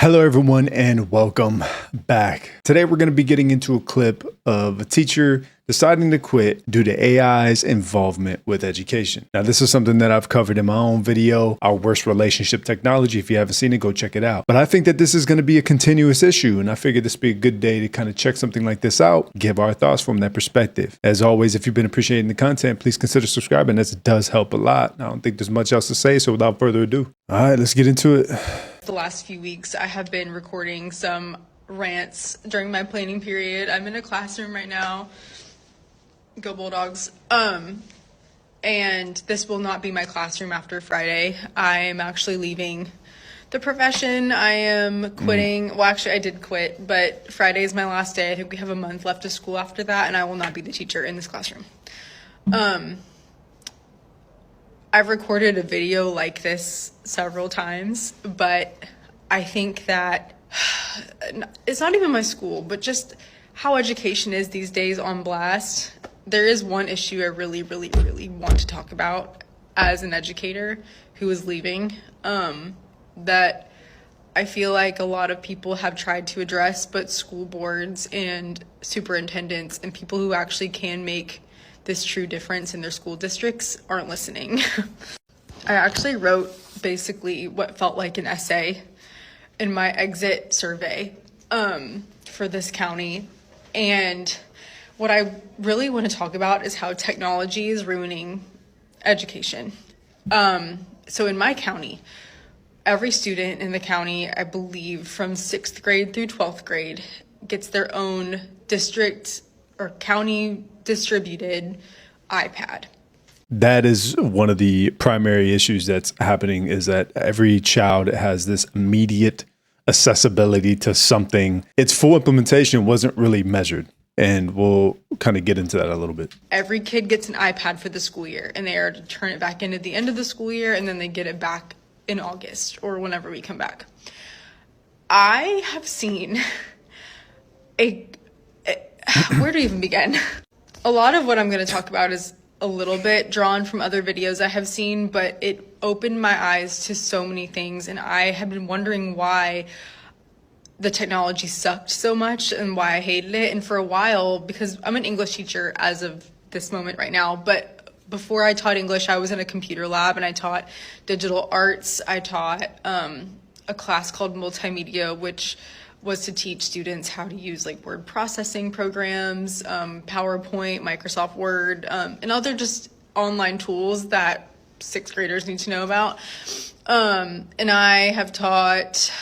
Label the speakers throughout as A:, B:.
A: Hello, everyone, and welcome back. Today, we're going to be getting into a clip of a teacher deciding to quit due to AI's involvement with education. Now, this is something that I've covered in my own video, Our Worst Relationship Technology. If you haven't seen it, go check it out. But I think that this is going to be a continuous issue, and I figured this would be a good day to kind of check something like this out, give our thoughts from that perspective. As always, if you've been appreciating the content, please consider subscribing. This does help a lot. I don't think there's much else to say, so without further ado, all right, let's get into it.
B: The last few weeks, I have been recording some rants during my planning period. I'm in a classroom right now. Go Bulldogs. And this will not be my classroom after Friday. I am actually leaving the profession. I am quitting. Well, actually, I did quit, but Friday is my last day. I think we have a month left of school after that, and I will not be the teacher in this classroom. I've recorded a video like this several times, but I think that it's not even my school, but just how education is these days on blast. There is one issue I really want to talk about as an educator who is leaving, that I feel like a lot of people have tried to address, but school boards and superintendents and people who actually can make this true difference in their school districts aren't listening. I actually wrote basically what felt like an essay in my exit survey for this county. And what I really want to talk about is how technology is ruining education. So in my county, every student in the county, I believe from 6th grade through 12th grade, gets their own district or county distributed iPad.
A: That is one of the primary issues that's happening, is that every child has this immediate accessibility to something. Its full implementation wasn't really measured, and we'll kind of get into that a little bit.
B: Every kid gets an iPad for the school year, and they are to turn it back in at the end of the school year, and then they get it back in August or whenever we come back. I have seen where to even begin? A lot of what I'm going to talk about is a little bit drawn from other videos I have seen, but it opened my eyes to so many things, and I have been wondering why the technology sucked so much and why I hated it. And for a while, because I'm an English teacher as of this moment right now, but before I taught English, I was in a computer lab and I taught digital arts. I taught a class called multimedia, which was to teach students how to use like word processing programs, PowerPoint, Microsoft Word, and other just online tools that 6th graders need to know about. And I have taught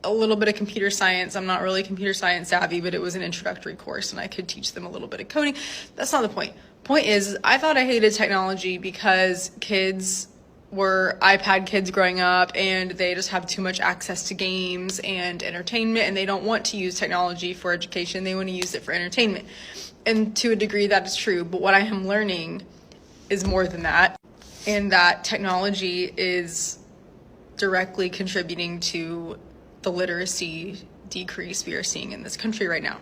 B: a little bit of computer science. I'm not really computer science savvy, but it was an introductory course and I could teach them a little bit of coding. That's not the point. Point is, I thought I hated technology because kids were iPad kids growing up and they just have too much access to games and entertainment, and they don't want to use technology for education. They want to use it for entertainment. And to a degree that is true, but what I am learning is more than that, and that technology is directly contributing to the literacy decrease we are seeing in this country right now.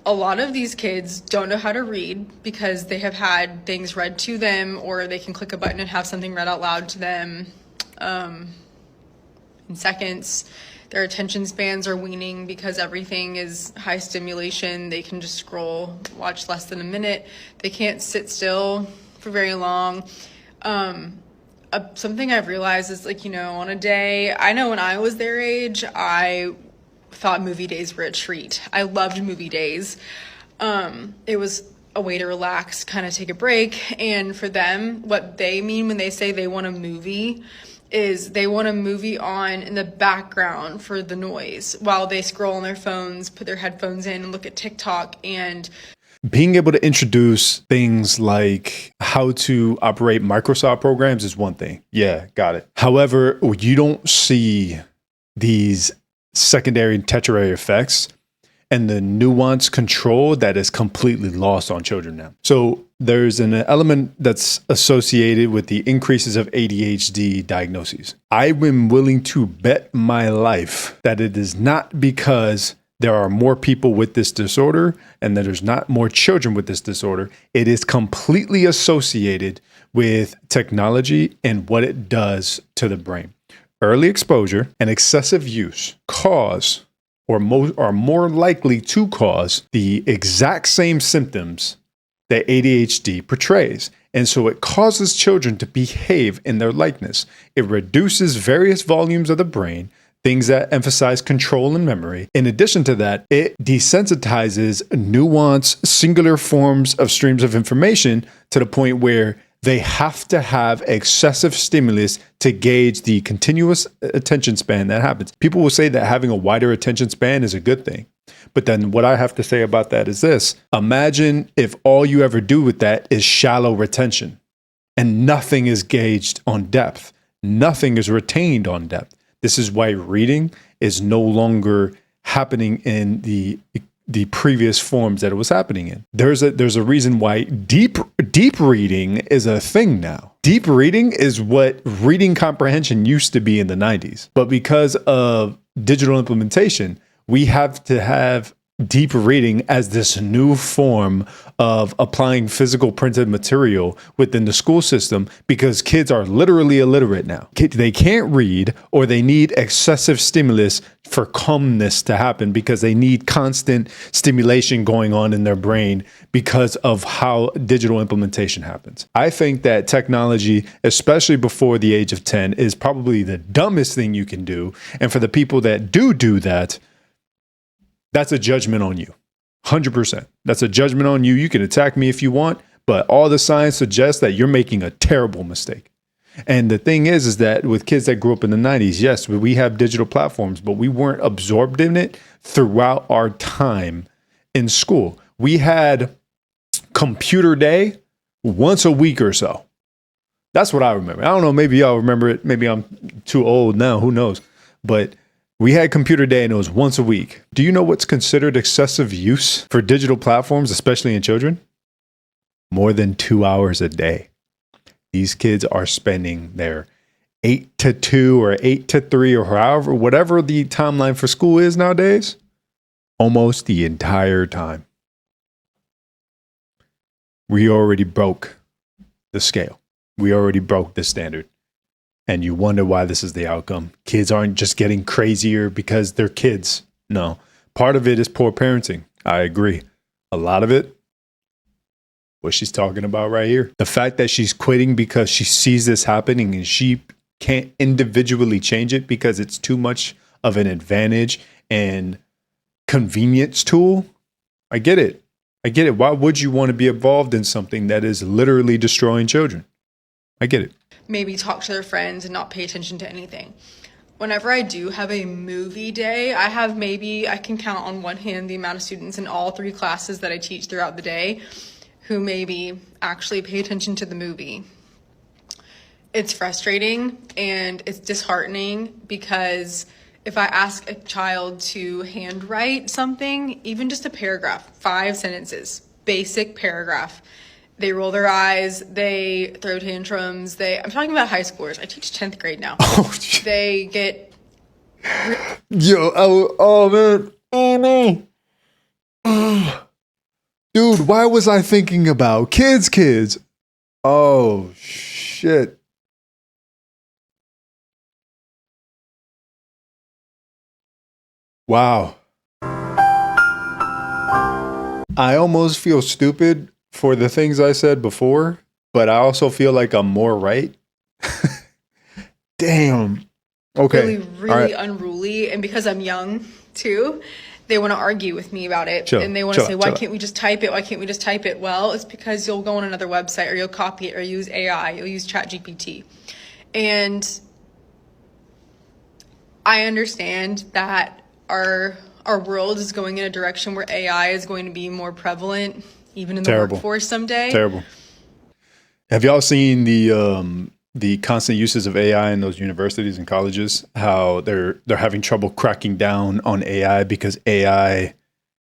B: A lot of these kids don't know how to read because they have had things read to them, or they can click a button and have something read out loud to them in seconds. Their attention spans are waning because everything is high stimulation. They can just scroll, watch less than a minute. They can't sit still for very long. Something I've realized is, like, on a day, I know when I was their age, I thought movie days were a treat. I loved movie days. It was a way to relax, kind of take a break. And for them, what they mean when they say they want a movie is they want a movie on in the background for the noise while they scroll on their phones, put their headphones in and look at TikTok. And
A: being able to introduce things like how to operate Microsoft programs is one thing. Yeah, got it. However, you don't see these secondary and tertiary effects and the nuanced control that is completely lost on children now. So there's an element that's associated with the increases of ADHD diagnoses. I'm willing to bet my life that it is not because there are more people with this disorder and that there's not more children with this disorder. It is completely associated with technology and what it does to the brain. early exposure and excessive use cause are more likely to cause the exact same symptoms that ADHD portrays. And so it causes children to behave in their likeness. It reduces various volumes of the brain, things that emphasize control and memory. In addition to that, it desensitizes nuanced, singular forms of streams of information to the point where they have to have excessive stimulus to gauge the continuous attention span that happens. People will say that having a wider attention span is a good thing. But then what I have to say about that is this. Imagine if all you ever do with that is shallow retention and nothing is gauged on depth. Nothing is retained on depth. This is why reading is no longer happening in the previous forms that it was happening in. There's a reason why deep reading is a thing now. Deep reading is what reading comprehension used to be in the 90s. But because of digital implementation, we have to have deep reading as this new form of applying physical printed material within the school system because kids are literally illiterate now. They can't read, or they need excessive stimulus for calmness to happen because they need constant stimulation going on in their brain because of how digital implementation happens. I think that technology, especially before the age of 10, is probably the dumbest thing you can do. And for the people that do that, that's a judgment on you. 100%. That's a judgment on you. You can attack me if you want, but all the science suggests that you're making a terrible mistake. And the thing is that with kids that grew up in the 90s, yes, we have digital platforms, but we weren't absorbed in it throughout our time in school. We had computer day once a week or so. That's what I remember. I don't know. Maybe y'all remember it. Maybe I'm too old now. Who knows? But we had computer day and it was once a week. Do you know what's considered excessive use for digital platforms, especially in children? More than 2 hours a day. These kids are spending their 8 to 2 or 8 to 3 or however, whatever the timeline for school is nowadays, almost the entire time. We already broke the scale. We already broke the standard. And you wonder why this is the outcome. Kids aren't just getting crazier because they're kids. No. Part of it is poor parenting. I agree. A lot of it, what she's talking about right here. The fact that she's quitting because she sees this happening and she can't individually change it because it's too much of an advantage and convenience tool. I get it. Why would you want to be involved in something that is literally destroying children? I get it.
B: Maybe talk to their friends and not pay attention to anything. Whenever I do have a movie day, I can count on one hand the amount of students in all 3 classes that I teach throughout the day who maybe actually pay attention to the movie. It's frustrating and it's disheartening because if I ask a child to handwrite something, even just a paragraph, 5 sentences, basic paragraph, they roll their eyes, they throw tantrums, I'm talking about high schoolers. I teach 10th grade now. They get...
A: man. Oh, no. Dude, why was I thinking about kids? Oh, shit. Wow. I almost feel stupid for the things I said before, but I also feel like I'm more right. Damn. Okay.
B: Really unruly. And because I'm young too, they want to argue with me about it. And they want to say, why can't we just type it? Why can't we just type it? Well, it's because you'll go on another website or you'll copy it or use AI. You'll use ChatGPT. And I understand that our world is going in a direction where AI is going to be more prevalent even in the workforce someday.
A: Terrible. Have y'all seen the constant uses of AI in those universities and colleges? How they're having trouble cracking down on AI because AI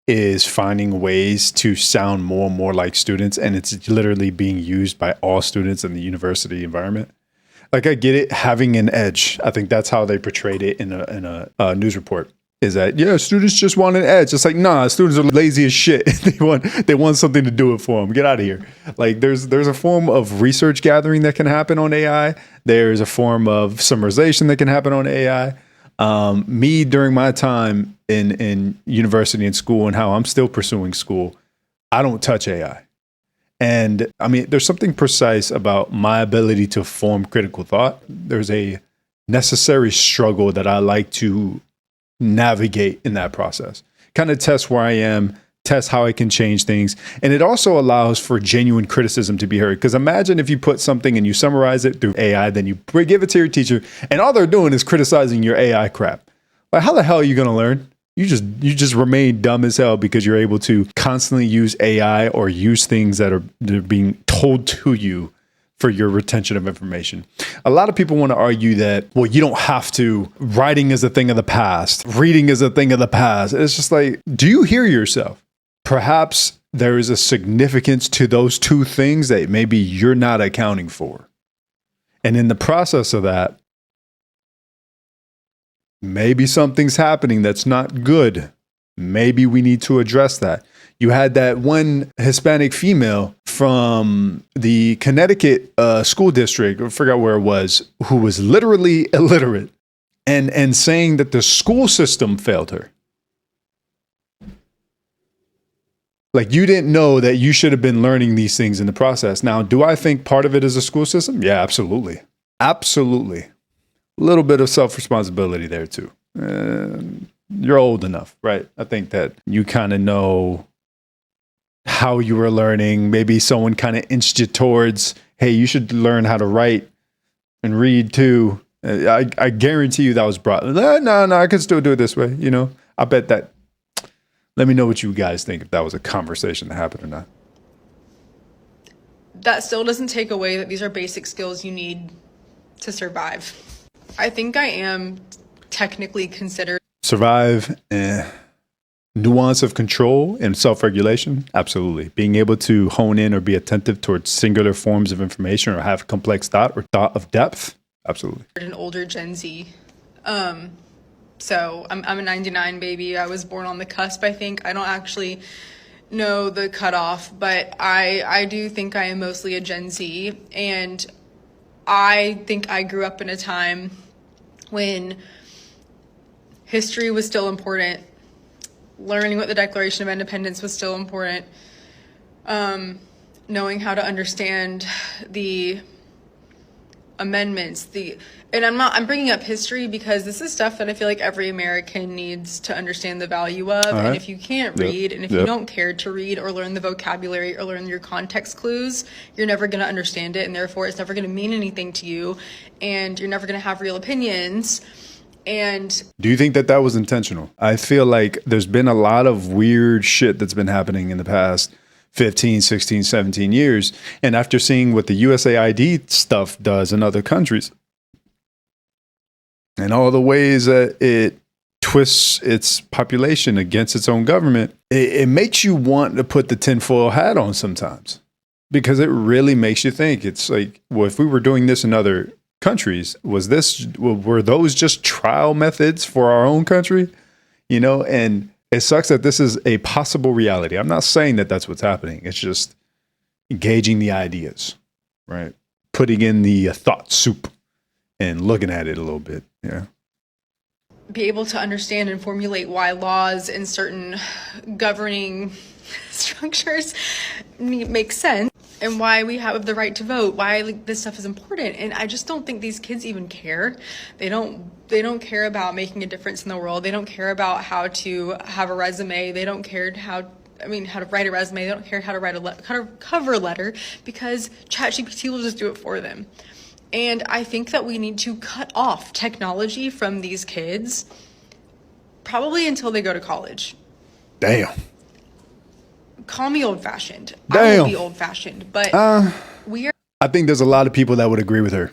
A: is finding ways to sound more and more like students, and it's literally being used by all students in the university environment. Like, I get it, having an edge. I think that's how they portrayed it in a news report. is that, yeah, students just want an edge. It's like, nah, students are lazy as shit. They want something to do it for them. Get out of here. Like there's a form of research gathering that can happen on AI. There's a form of summarization that can happen on AI. Me during my time in university and school and how I'm still pursuing school, I don't touch AI. And I mean, there's something precise about my ability to form critical thought. There's a necessary struggle that I like to navigate in that process, kind of test where I am, test how I can change things. And it also allows for genuine criticism to be heard. Because imagine if you put something and you summarize it through AI, then you give it to your teacher and all they're doing is criticizing your AI crap. Like, how the hell are you going to learn? You just remain dumb as hell because you're able to constantly use AI or use things that are being told to you for your retention of information. A lot of people want to argue that, well, you don't have to. Writing is a thing of the past. Reading is a thing of the past. It's just like, do you hear yourself? Perhaps there is a significance to those two things that maybe you're not accounting for. And in the process of that, maybe something's happening that's not good. Maybe we need to address that. You had that one Hispanic female from the Connecticut school district, I forgot where it was, who was literally illiterate and saying that the school system failed her. Like, you didn't know that you should have been learning these things in the process. Now, do I think part of it is a school system? Yeah, absolutely. Absolutely. A little bit of self-responsibility there too. You're old enough, right? I think that you kind of know how you were learning. Maybe someone kind of inched you towards, hey, you should learn how to write and read too. I guarantee you that was brought. No, I can still do it this way. You know, I bet that. Let me know what you guys think, if that was a conversation that happened or not.
B: That still doesn't take away that these are basic skills you need to survive. I think I am technically considered
A: survive. Nuance of control and self-regulation. Absolutely. Being able to hone in or be attentive towards singular forms of information or have complex thought or thought of depth. Absolutely.
B: An older Gen Z. So I'm a 99 baby. I was born on the cusp, I think. I don't actually know the cutoff, but I do think I am mostly a Gen Z. And I think I grew up in a time when history was still important, learning what the Declaration of Independence was still important, knowing how to understand the amendments, and I'm bringing up history because this is stuff that I feel like every American needs to understand the value of. Right. And if you can't read, and if you don't care to read or learn the vocabulary or learn your context clues, you're never going to understand it, and therefore it's never going to mean anything to you, and you're never going to have real opinions. And
A: do you think that was intentional? I feel like there's been a lot of weird shit that's been happening in the past 15, 16, 17 years. And after seeing what the USAID stuff does in other countries and all the ways that it twists its population against its own government, it makes you want to put the tinfoil hat on sometimes, because it really makes you think. It's like, well, if we were doing this in other countries, were those just trial methods for our own country? You know, and it sucks that this is a possible reality. I'm not saying that that's what's happening. It's just engaging the ideas, right? Putting in the thought soup and looking at it a little bit. Yeah.
B: Be able to understand and formulate why laws and certain governing structures make sense, and why we have the right to vote, why this stuff is important. And I just don't think these kids even care. They don't care about making a difference in the world. They don't care about how to have a resume. They don't care how to write a resume. They don't care how to write a cover letter, because ChatGPT will just do it for them. And I think that we need to cut off technology from these kids, probably until they go to college.
A: Damn.
B: Call me old-fashioned.
A: Damn.
B: I will be old-fashioned, but we are.
A: I think there's a lot of people that would agree with her.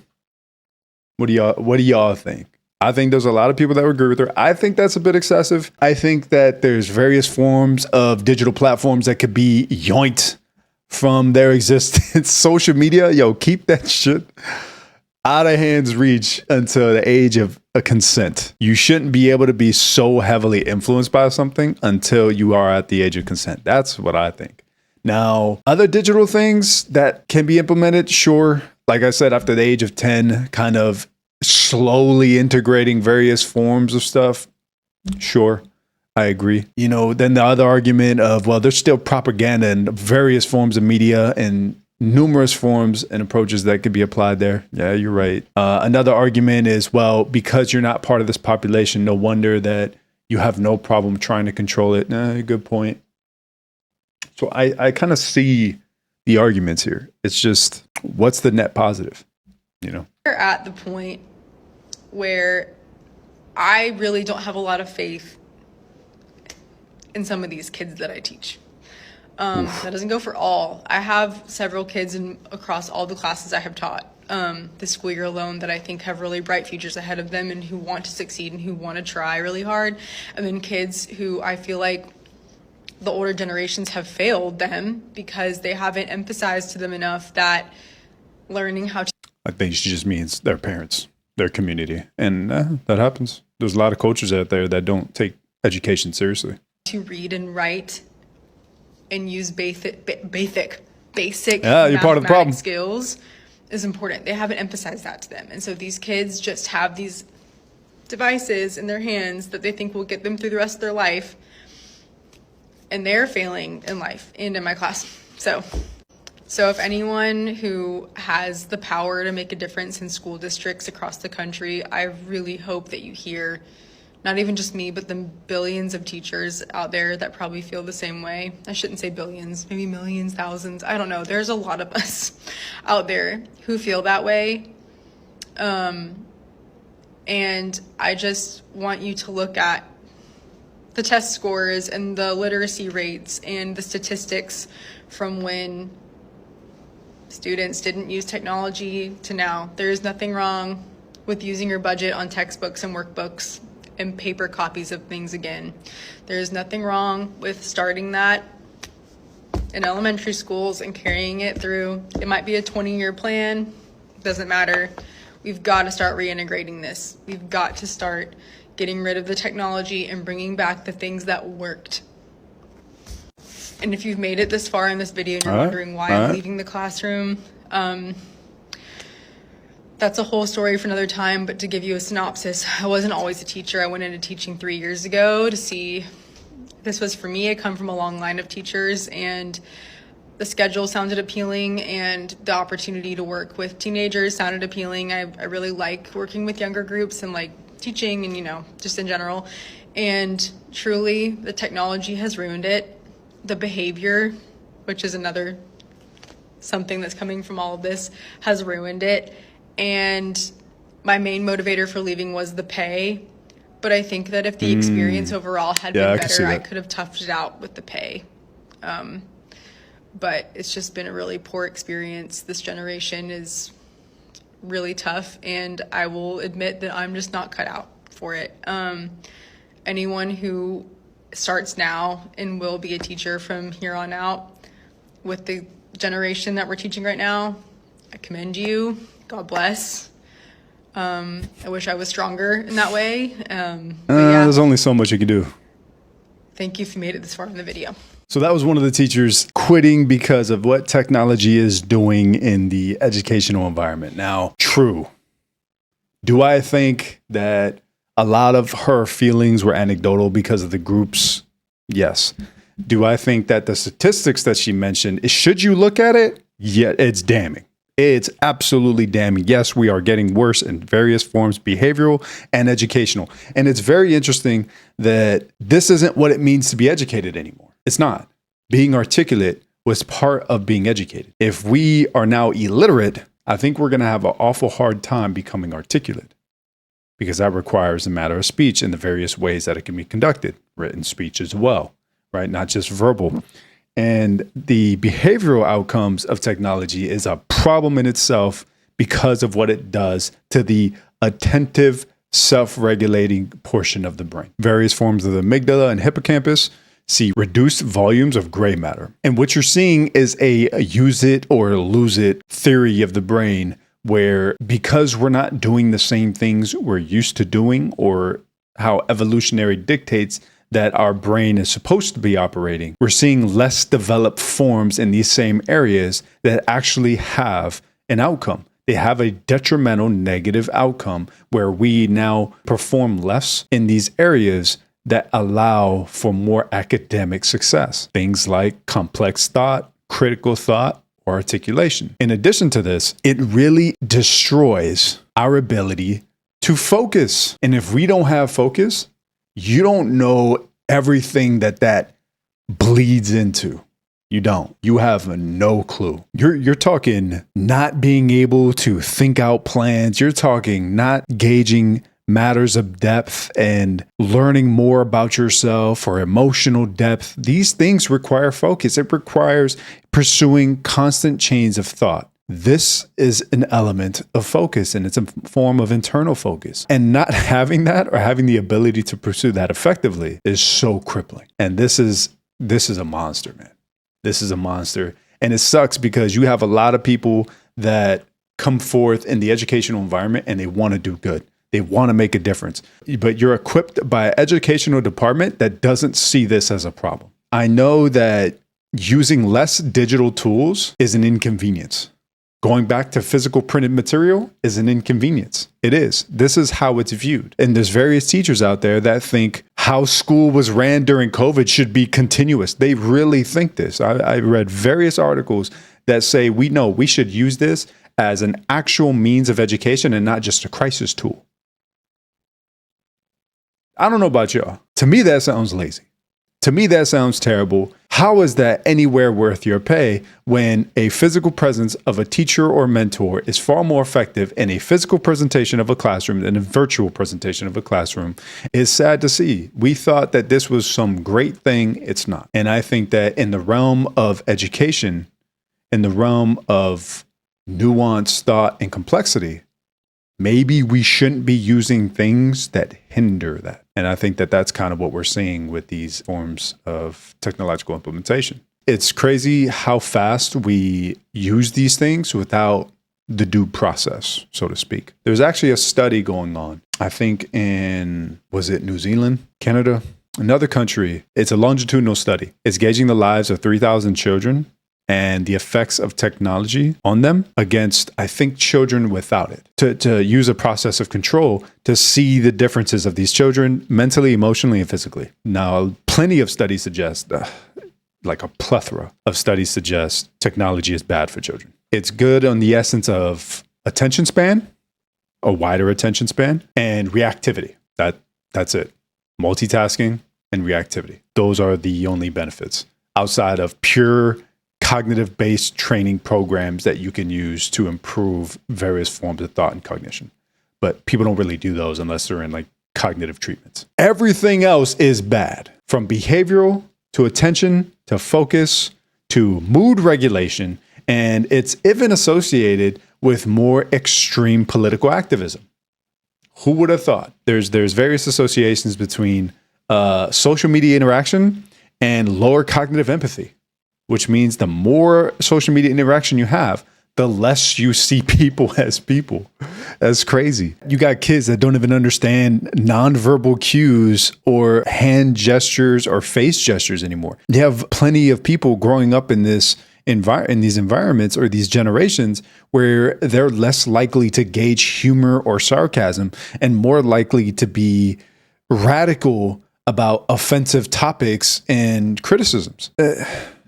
A: What do y'all think? I think there's a lot of people that would agree with her. I think that's a bit excessive. I think that there's various forms of digital platforms that could be yoinked from their existence. Social media, keep that shit. out of hand's reach until the age of a consent. You shouldn't be able to be so heavily influenced by something until you are at the age of consent. That's what I think. Now, other digital things that can be implemented, sure. Like I said, after the age of 10, kind of slowly integrating various forms of stuff. Sure, I agree. You know, then the other argument of, well, there's still propaganda in various forms of media and numerous forms and approaches that could be applied there. Yeah, you're right. Another argument is, well, because you're not part of this population, no wonder that you have no problem trying to control it. Good point. So I kind of see the arguments here. It's just, what's the net positive? You know,
B: we're at the point where I really don't have a lot of faith in some of these kids that I teach. That doesn't go for all. I have several kids across all the classes I have taught this school year alone that I think have really bright futures ahead of them and who want to succeed and who want to try really hard. And then kids who I feel like the older generations have failed them because they haven't emphasized to them enough that learning how to...
A: I think she just means their parents, their community. And that happens. There's a lot of coaches out there that don't take education seriously.
B: To read and write and use basic
A: you're part of the problem.
B: Skills is important. They haven't emphasized that to them. And so these kids just have these devices in their hands that they think will get them through the rest of their life. And they're failing in life and in my class. So if anyone who has the power to make a difference in school districts across the country, I really hope that you hear not even just me, but the billions of teachers out there that probably feel the same way. I shouldn't say billions, maybe millions, thousands. I don't know. There's a lot of us out there who feel that way. And I just want you to look at the test scores and the literacy rates and the statistics from when students didn't use technology to now. There is nothing wrong with using your budget on textbooks and workbooks and paper copies of things again. There's nothing wrong with starting that in elementary schools and carrying it through. It might be a 20-year plan, doesn't matter. We've got to start reintegrating this. We've got to start getting rid of the technology and bringing back the things that worked. And if you've made it this far in this video and you're wondering why I'm leaving the classroom, that's a whole story for another time, but to give you a synopsis, I wasn't always a teacher. I went into teaching 3 years ago to see this was for me. I come from a long line of teachers and the schedule sounded appealing and the opportunity to work with teenagers sounded appealing. I really like working with younger groups and like teaching and, you know, just in general. And truly the technology has ruined it. The behavior, which is another something that's coming from all of this, has ruined it. And my main motivator for leaving was the pay. But I think that if the experience overall had been better, I could have toughed it out with the pay. But it's just been a really poor experience. This generation is really tough, and I will admit that I'm just not cut out for it. Anyone who starts now and will be a teacher from here on out with the generation that we're teaching right now, I commend you. God bless. I wish I was stronger in that way.
A: There's only so much you can do.
B: Thank you if you made it this far in the video.
A: So that was one of the teachers quitting because of what technology is doing in the educational environment. Now, true. Do I think that a lot of her feelings were anecdotal because of the groups? Yes. Do I think that the statistics that she mentioned, should you look at it? Yeah, it's damning. It's absolutely damning. Yes, we are getting worse in various forms, behavioral and educational. And it's very interesting that this isn't what it means to be educated anymore. It's not. Being articulate was part of being educated. If we are now illiterate, I think we're going to have an awful hard time becoming articulate because that requires a matter of speech in the various ways that it can be conducted, written speech as well, right? Not just verbal. And the behavioral outcomes of technology is a problem in itself because of what it does to the attentive, self-regulating portion of the brain. Various forms of the amygdala and hippocampus see reduced volumes of gray matter. And what you're seeing is a use it or lose it theory of the brain where because we're not doing the same things we're used to doing, or how evolutionary dictates that our brain is supposed to be operating, we're seeing less developed forms in these same areas that actually have an outcome. They have a detrimental negative outcome where we now perform less in these areas that allow for more academic success. Things like complex thought, critical thought, or articulation. In addition to this, it really destroys our ability to focus. And if we don't have focus, you don't know everything that bleeds into. You don't. You have no clue. You're talking not being able to think out plans. You're talking not gauging matters of depth and learning more about yourself, or emotional depth. These things require focus. It requires pursuing constant chains of thought. This is an element of focus, and it's a form of internal focus. And not having that, or having the ability to pursue that effectively, is so crippling. And this is a monster, man. This is a monster. And it sucks because you have a lot of people that come forth in the educational environment and they want to do good. They want to make a difference. But you're equipped by an educational department that doesn't see this as a problem. I know that using less digital tools is an inconvenience. Going back to physical printed material is an inconvenience. It is. This is how it's viewed. And there's various teachers out there that think how school was ran during COVID should be continuous. They really think this. I read various articles that say we should use this as an actual means of education and not just a crisis tool. I don't know about y'all. To me, that sounds lazy. To me, that sounds terrible. How is that anywhere worth your pay when a physical presence of a teacher or mentor is far more effective in a physical presentation of a classroom than a virtual presentation of a classroom? It's sad to see. We thought that this was some great thing. It's not. And I think that in the realm of education, in the realm of nuanced thought and complexity, maybe we shouldn't be using things that hinder that. And I think that that's kind of what we're seeing with these forms of technological implementation. It's crazy how fast we use these things without the due process, so to speak. There's actually a study going on, I think was it New Zealand, Canada, another country. It's a longitudinal study. It's gauging the lives of 3,000 children and the effects of technology on them against, I think, children without it, to use a process of control to see the differences of these children mentally, emotionally, and physically. Now, plenty of studies suggest, like a plethora of studies suggest technology is bad for children. It's good on the essence of attention span, a wider attention span, and reactivity. That's it. Multitasking and reactivity. Those are the only benefits outside of pure cognitive-based training programs that you can use to improve various forms of thought and cognition. But people don't really do those unless they're in like cognitive treatments. Everything else is bad, from behavioral to attention to focus to mood regulation, and it's even associated with more extreme political activism. Who would have thought? There's various associations between social media interaction and lower cognitive empathy, which means the more social media interaction you have, the less you see people as people. That's crazy. You got kids that don't even understand nonverbal cues or hand gestures or face gestures anymore. You have plenty of people growing up in these environments or these generations where they're less likely to gauge humor or sarcasm and more likely to be radical about offensive topics and criticisms.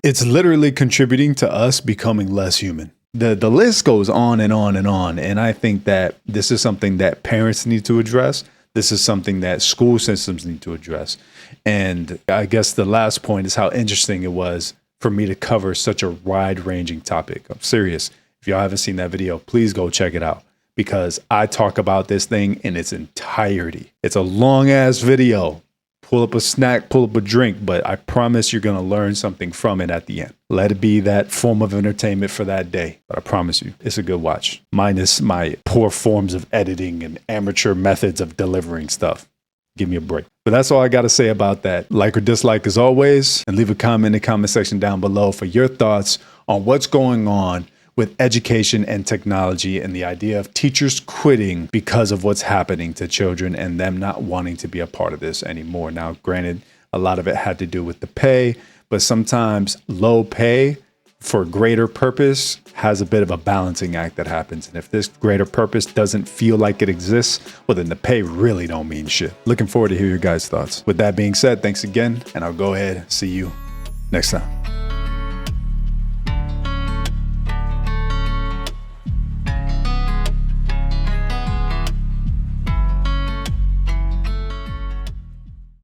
A: It's literally contributing to us becoming less human. The list goes on and on and on. And I think that this is something that parents need to address. This is something that school systems need to address. And I guess the last point is how interesting it was for me to cover such a wide-ranging topic. I'm serious. If y'all haven't seen that video, please go check it out, because I talk about this thing in its entirety. It's a long-ass video. Pull up a snack, pull up a drink, but I promise you're going to learn something from it at the end. Let it be that form of entertainment for that day. But I promise you, it's a good watch. Minus my poor forms of editing and amateur methods of delivering stuff. Give me a break. But that's all I got to say about that. Like or dislike as always, and leave a comment in the comment section down below for your thoughts on what's going on with education and technology and the idea of teachers quitting because of what's happening to children and them not wanting to be a part of this anymore. Now, granted, a lot of it had to do with the pay, but sometimes low pay for greater purpose has a bit of a balancing act that happens. And if this greater purpose doesn't feel like it exists, well, then the pay really don't mean shit. Looking forward to hear your guys' thoughts. With that being said, thanks again, and I'll go ahead and see you next time.